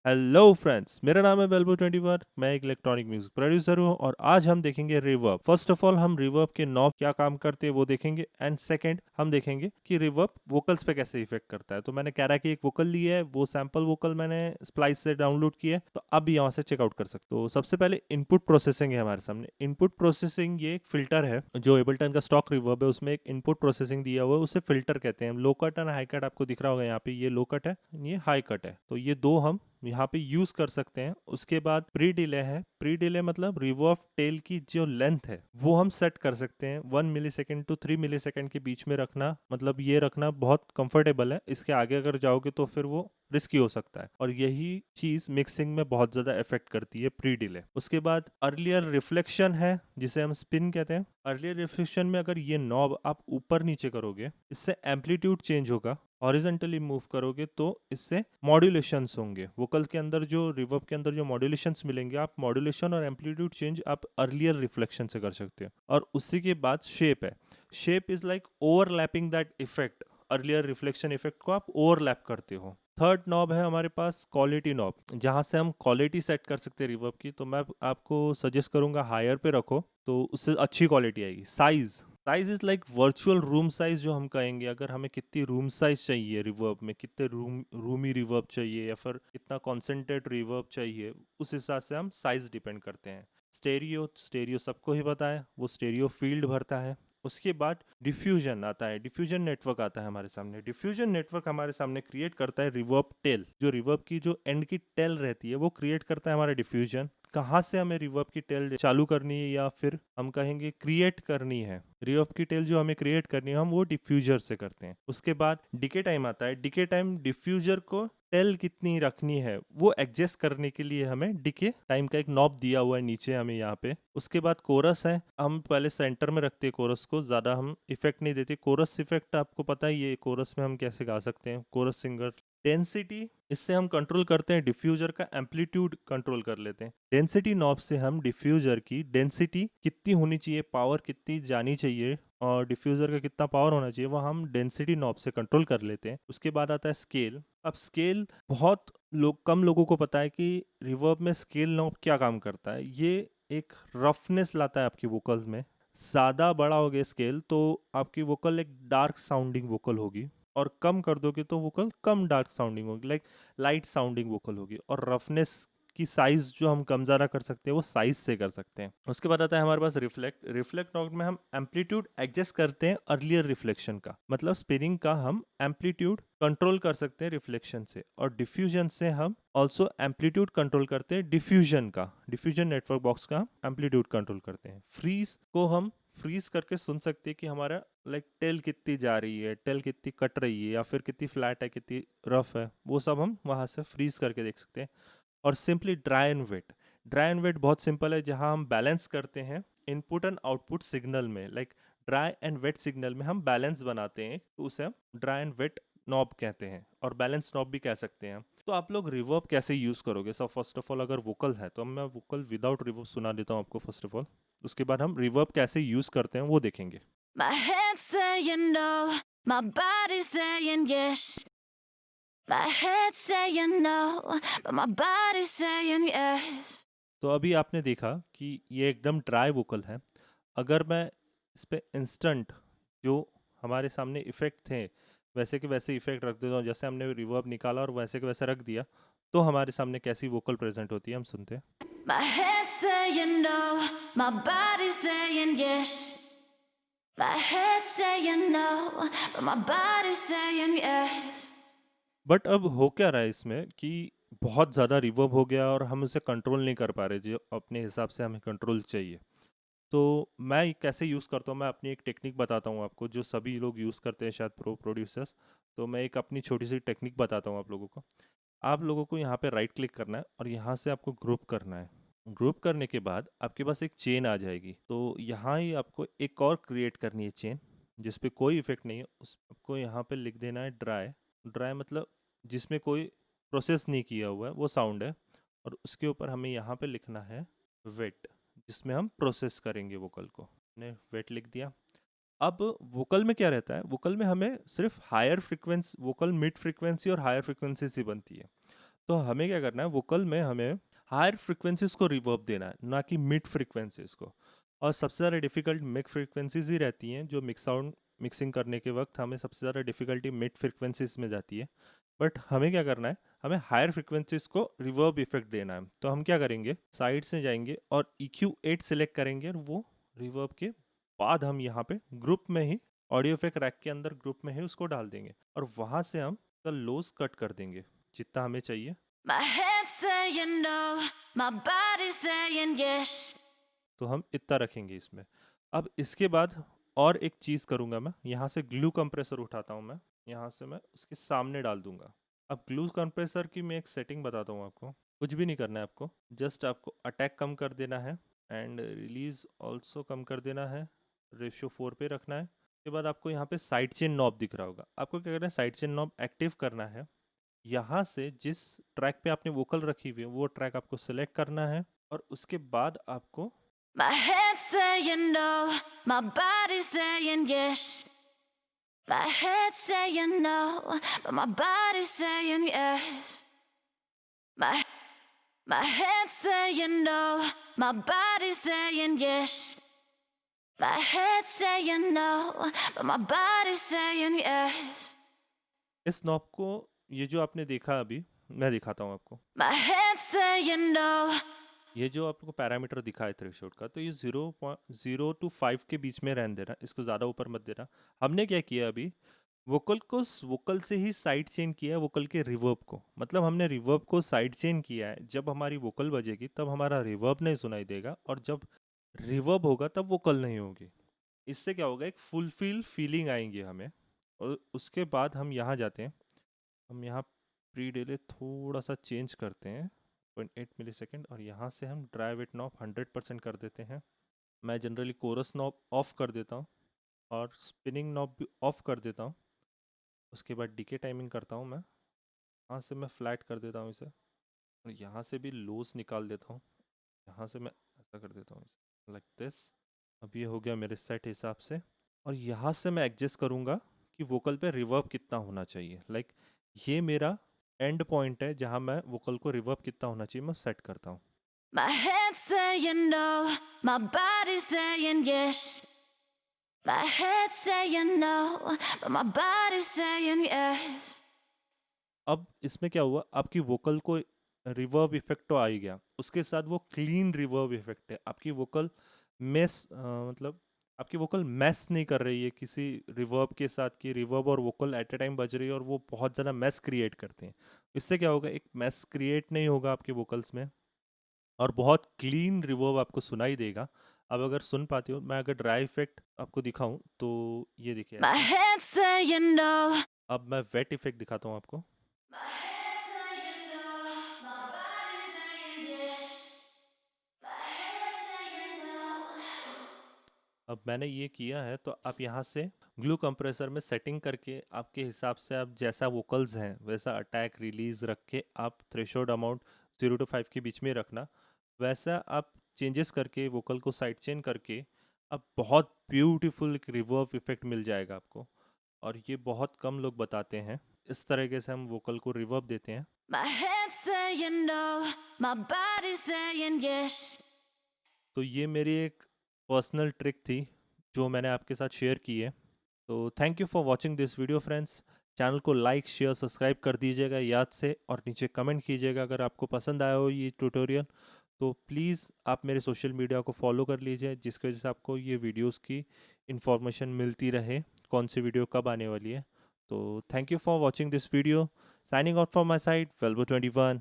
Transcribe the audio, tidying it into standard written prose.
Hello friends, मेरा नाम है वेल्बो 21। मैं एक इलेक्ट्रॉनिक म्यूजिक प्रोड्यूसर हूँ और आज हम देखेंगे रिवर्ब। फर्स्ट ऑफ ऑल हम रिवर्ब के नॉब क्या काम करते हैं वो देखेंगे, एंड सेकंड हम देखेंगे कि रिवर्ब वोकल्स पे कैसे इफेक्ट करता है। तो मैंने कैरा की एक वोकल ली है, वो सैंपल वोकल मैंने स्प्लाइस से डाउनलोड की है, तो अब यहाँ से चेकआउट कर सकते हो। तो सबसे पहले इनपुट प्रोसेसिंग है हमारे सामने। इनपुट प्रोसेसिंग ये एक फिल्टर है जो एबलटन का स्टॉक रिवर्ब है, उसमें एक इनपुट प्रोसेसिंग दिया हुआ है, उसे फिल्टर कहते हैं। लो कट एंड हाई कट आपको दिख रहा होगा, यहाँ पे ये लो कट है, ये हाई कट है, तो ये दो हम यहाँ पे यूज कर सकते हैं। उसके बाद प्री डिले है। प्री डिले मतलब रिवर्ब टेल की जो लेंथ है वो हम सेट कर सकते हैं 1 मिली सेकेंड टू 3 मिली सेकेंड के बीच में रखना, मतलब ये रखना बहुत कंफर्टेबल है। इसके आगे अगर जाओगे तो फिर वो रिस्की हो सकता है, और यही चीज मिक्सिंग में बहुत ज्यादा इफेक्ट करती है, प्री डिले। उसके बाद अर्लियर रिफ्लेक्शन है, जिसे हम स्पिन कहते हैं। अर्लियर रिफ्लेक्शन में अगर ये नॉब आप ऊपर नीचे करोगे, इससे एम्पलीट्यूड चेंज होगा। हॉरिजॉन्टली मूव करोगे तो इससे मॉड्यूलेशंस होंगे। वोकल्स के अंदर जो रिवर्ब के अंदर जो मॉड्यूलेशंस मिलेंगे, आप मॉड्यूलेशन और एम्पलीट्यूड चेंज आप अर्लियर रिफ्लेक्शन से कर सकते हो। और उसी के बाद शेप है। Shape is like overlapping that effect. Earlier reflection effect को आप ओवरलैप करते हो। थर्ड नॉब है हमारे पास क्वालिटी नॉब, जहां से हम क्वालिटी सेट कर सकते हैं रिवर्ब की। तो मैं आपको सजेस्ट करूंगा हायर पे रखो, तो उससे अच्छी क्वालिटी आएगी। Size is like virtual room size जो हम कहेंगे। अगर हमें कितनी रूम साइज चाहिए रिवर्ब में, कितने रूमी रिवर्ब चाहिए या फिर कितना कॉन्सेंट्रेट रिवर्ब चाहिए, उस हिसाब से हम साइज डिपेंड करते हैं। स्टेरियो स्टेरियो सबको ही पता है, वो स्टेरियो फील्ड भरता है। उसके बाद डिफ्यूजन आता है, डिफ्यूजन नेटवर्क आता है हमारे सामने। डिफ्यूजन नेटवर्क हमारे सामने क्रिएट करता है रिवर्ब टेल। जो रिवर्ब की जो एंड की टेल रहती है वो क्रिएट करता है हमारा डिफ्यूजन। कहाँ से हमें रिवर्ब की टेल चालू करनी है या फिर हम कहेंगे क्रिएट करनी है, रिवर्ब की टेल जो हमें क्रिएट करनी है, हम वो डिफ्यूजर से करते हैं। उसके बाद डिके टाइम आता है। डिके टाइम डिफ्यूजर को टेल कितनी रखनी है वो एडजस्ट करने के लिए हमें डिके टाइम का एक नॉब दिया हुआ है नीचे हमें यहाँ पे। उसके बाद कोरस है। हम पहले सेंटर में रखते हैं कोरस को, ज्यादा हम इफेक्ट नहीं देते। कोरस इफेक्ट आपको पता ही है, कोरस में हम कैसे गा सकते हैं, कोरस सिंगर। डेंसिटी, इससे हम कंट्रोल करते हैं डिफ्यूजर का एम्पलीट्यूड कंट्रोल कर लेते हैं। डेंसिटी नॉब से हम डिफ्यूजर की डेंसिटी कितनी होनी चाहिए, पावर कितनी जानी चाहिए और डिफ्यूजर का कितना पावर होना चाहिए, वो हम डेंसिटी नॉब से कंट्रोल कर लेते हैं। उसके बाद आता है स्केल। अब स्केल बहुत कम लोगों को पता है कि रिवर्ब में स्केल नॉब क्या काम करता है। ये एक रफनेस लाता है आपकी वोकल्स में। ज़्यादा बड़ा हो गया स्केल तो आपकी वोकल एक डार्क साउंडिंग वोकल होगी, और कम कर दोगे तो वोकल कम डार्क साउंडिंग होगी, लाइक लाइट साउंडिंग वोकल होगी। और रफनेस की साइज जो हम कम ज़्यादा कर सकते हैं वो साइज से कर सकते हैं। उसके बाद आता है हमारे पास रिफ्लेक्ट। रिफ्लेक्ट नॉब में हम एम्पलीट्यूड एडजस्ट करते हैं अर्लियर रिफ्लेक्शन का, मतलब स्पिनिंग का हम एम्पलीट्यूड कंट्रोल कर सकते हैं रिफ्लेक्शन से। और डिफ्यूजन से हम ऑल्सो एम्पलीट्यूड कंट्रोल करते हैं, डिफ्यूजन का, डिफ्यूजन नेटवर्क बॉक्स का एम्पलीट्यूड कंट्रोल करते हैं। फ्रीज को हम फ्रीज करके सुन सकते हैं कि हमारा लाइक टेल कितनी जा रही है, टेल कितनी कट रही है, या फिर कितनी फ्लैट है, कितनी रफ है, वो सब हम वहाँ से फ्रीज करके देख सकते हैं। और simply dry and wet. Dry and wet बहुत सिंपल है, जहाँ हम बैलेंस करते हैं इनपुट एंड आउटपुट सिग्नल में। Like dry and wet signal में हम बैलेंस बनाते हैं, तो उसे हम ड्राई एंड वेट नॉब कहते हैं, और बैलेंस नॉब भी कह सकते हैं। तो आप लोग रिवर्ब कैसे यूज करोगे? सब फर्स्ट ऑफ ऑल अगर वोकल है तो मैं वोकल विदाउट रिवर्ब सुना देता हूँ आपको फर्स्ट ऑफ ऑल। उसके बाद हम रिवर्ब कैसे यूज करते हैं वो देखेंगे। My head's saying no, my body's saying yes. My head's saying no, but my body's saying yes. तो अभी आपने देखा कि ये एकदम ड्राई वोकल है। अगर मैं इस पे इंस्टेंट जो हमारे सामने इफेक्ट थे वैसे के वैसे इफेक्ट रख देता हूँ, जैसे हमने रिवर्ब निकाला और वैसे के वैसे रख दिया, तो हमारे सामने कैसी वोकल प्रेजेंट होती है हम सुनते हैं। My head's saying no, my body's saying yes. My head's saying no, but my body's saying yes. But अब हो क्या रहा है इसमें कि बहुत ज़्यादा रिवर्ब हो गया और हम उसे कंट्रोल नहीं कर पा रहे जो अपने हिसाब से हमें कंट्रोल चाहिए। तो मैं कैसे यूज़ करता हूँ, मैं अपनी एक टेक्निक बताता हूँ आपको जो सभी लोग यूज़ करते हैं शायद, प्रोड्यूसर्स। तो मैं एक अपनी छोटी सी टेक्निक बताता हूँ आप लोगों को। आप लोगों को यहाँ पे राइट क्लिक करना है और यहाँ से आपको ग्रुप करना है। ग्रुप करने के बाद आपके पास एक चेन आ जाएगी, तो यहाँ ही आपको एक और क्रिएट करनी है चेन जिस पे कोई इफेक्ट नहीं है। उस आपको यहाँ पे लिख देना है ड्राई। ड्राई मतलब जिसमें कोई प्रोसेस नहीं किया हुआ है वो साउंड है। और उसके ऊपर हमें यहाँ पे लिखना है वेट, जिसमें हम प्रोसेस करेंगे वोकल को। ने वेट लिख दिया। अब वोकल में क्या रहता है, वोकल में हमें सिर्फ higher frequency, vocal mid frequency और हायर फ्रिक्वेंसी से बनती है। तो हमें क्या करना है, वोकल में हमें हायर फ्रिक्वेंसीज को रिवर्ब देना है, ना कि मिड फ्रिक्वेंसीज को। और सबसे ज़्यादा डिफ़िकल्ट मिड फ्रिक्वेंसीज ही रहती हैं, जो मिक्सिंग करने के वक्त हमें सबसे ज़्यादा डिफ़िकल्टी मिड फ्रिक्वेंसीज में जाती है। बट हमें क्या करना है, हमें हायर फ्रिक्वेंसीज को रिवर्ब इफेक्ट देना है। तो हम क्या करेंगे, साइड से जाएंगे और EQ8 सेलेक्ट करेंगे, और वो रिवर्ब के बाद हम यहाँ पे ग्रुप में ही, ऑडियो इफेक्ट रैक के अंदर ग्रुप में ही उसको डाल देंगे, और वहाँ से हम लोज कट कर देंगे जितना हमें चाहिए। My head's saying no, my body's saying yes. तो हम इतना रखेंगे इसमें। अब इसके बाद और एक चीज़ करूँगा मैं, यहाँ से ग्लू कंप्रेसर उठाता हूँ मैं, यहाँ से मैं उसके सामने डाल दूंगा। अब ग्लू कंप्रेसर की मैं एक सेटिंग बताता हूँ आपको। कुछ भी नहीं करना है आपको, जस्ट आपको अटैक कम कर देना है एंड रिलीज ऑल्सो कम कर देना है, रेशियो 4 पे रखना है। उसके बाद आपको यहाँ पे साइड चेन नॉब दिख रहा होगा, आपको क्या करना है, साइड चेन नॉब एक्टिव करना है। यहाँ से जिस ट्रैक पे आपने वोकल रखी हुई है वो ट्रैक आपको सिलेक्ट करना है, और उसके बाद आपको My head's saying no, my body's saying yes. My head's saying no, but my body's saying yes. My head's saying no, my body's saying yes. My head's saying no, but my body's saying yes. इस knob को, ये जो आपने देखा अभी, मैं दिखाता हूँ आपको। My head's saying no. ये जो आपको पैरामीटर दिखा है थ्रेशोल्ड का, तो ये 0.0 to 5 के बीच में रहने देना, इसको ज़्यादा ऊपर मत देना। हमने क्या किया अभी, वोकल से ही साइड चेन किया है वोकल के रिवर्ब को, मतलब हमने रिवर्ब को साइड चेन किया है। जब हमारी वोकल बजेगी तब हमारा रिवर्ब नहीं सुनाई देगा, और जब रिवर्ब होगा तब वोकल नहीं होगी। इससे क्या होगा, एक फुलफिल फीलिंग आएंगी हमें। और उसके बाद हम यहाँ जाते हैं, हम यहाँ प्री डिले थोड़ा सा चेंज करते हैं 0.8 मिलीसेकंड, और यहाँ से हम ड्राइव इट नॉब 100% कर देते हैं। मैं जनरली कोरस नॉब ऑफ कर देता हूँ और स्पिनिंग नॉब भी ऑफ कर देता हूँ। उसके बाद डीके टाइमिंग करता हूँ मैं, यहाँ से मैं फ्लैट कर देता हूँ इसे, और यहाँ से भी लोस निकाल देता हूँ। यहाँ से मैं ऐसा कर देता हूँ इसे, लाइक दिस। अब ये हो गया मेरे सेट हिसाब से, और यहाँ से मैं एडजस्ट करूँगा कि वोकल पे रिवर्ब कितना होना चाहिए। लाइक ये मेरा एंड पॉइंट है जहाँ मैं वोकल को रिवर्ब कितना होना चाहिए मैं सेट करता हूँ। My head's saying no, my body's saying yes. My head's saying no, but my body's saying yes. अब इसमें क्या हुआ, आपकी वोकल को रिवर्ब इफेक्ट तो आ ही गया, उसके साथ वो क्लीन रिवर्ब इफेक्ट है। आपकी वोकल मतलब आपकी वोकल मैस नहीं कर रही है किसी रिवर्ब के साथ, कि रिवर्ब और वोकल एट ए टाइम बज रही है और वो बहुत ज़्यादा मैस क्रिएट करते हैं। इससे क्या होगा, एक मैस क्रिएट नहीं होगा आपके वोकल्स में, और बहुत क्लीन रिवर्ब आपको सुनाई देगा। अब अगर सुन पाते हो, मैं अगर ड्राई इफेक्ट आपको दिखाऊं तो ये देखिए My ऐसे। head's saying no. अब मैं वेट इफेक्ट दिखाता हूँ आपको। My head's saying no, my body's saying yes. My head's saying no. अब मैंने ये किया है, तो आप यहाँ से ग्लू कंप्रेसर में सेटिंग करके आपके हिसाब से आप जैसा वोकल्स हैं वैसा अटैक रिलीज रख के, आप थ्रेशोल्ड अमाउंट 0 to 5 के बीच में रखना, वैसा आप चेंजेस करके वोकल को साइड चेन करके अब बहुत ब्यूटीफुल एक रिवर्ब इफेक्ट मिल जाएगा आपको। और ये बहुत कम लोग बताते हैं, इस तरीके से हम वोकल को रिवर्ब देते हैं। My head's saying no, my body's saying yes. तो ये मेरी एक पर्सनल ट्रिक थी जो मैंने आपके साथ शेयर की है। तो thank you for watching this video friends. Channel को लाइक शेयर सब्सक्राइब कर दीजिएगा याद से, और नीचे कमेंट कीजिएगा अगर आपको पसंद आया हो ये ट्यूटोरियल। तो प्लीज़ आप मेरे सोशल मीडिया को फॉलो कर लीजिए, जिसकी वजह से आपको ये वीडियोस की इन्फॉर्मेशन मिलती रहे, कौन सी वीडियो कब आने वाली है। तो thank you for watching this video. Signing out from my side, वेल्बो 21।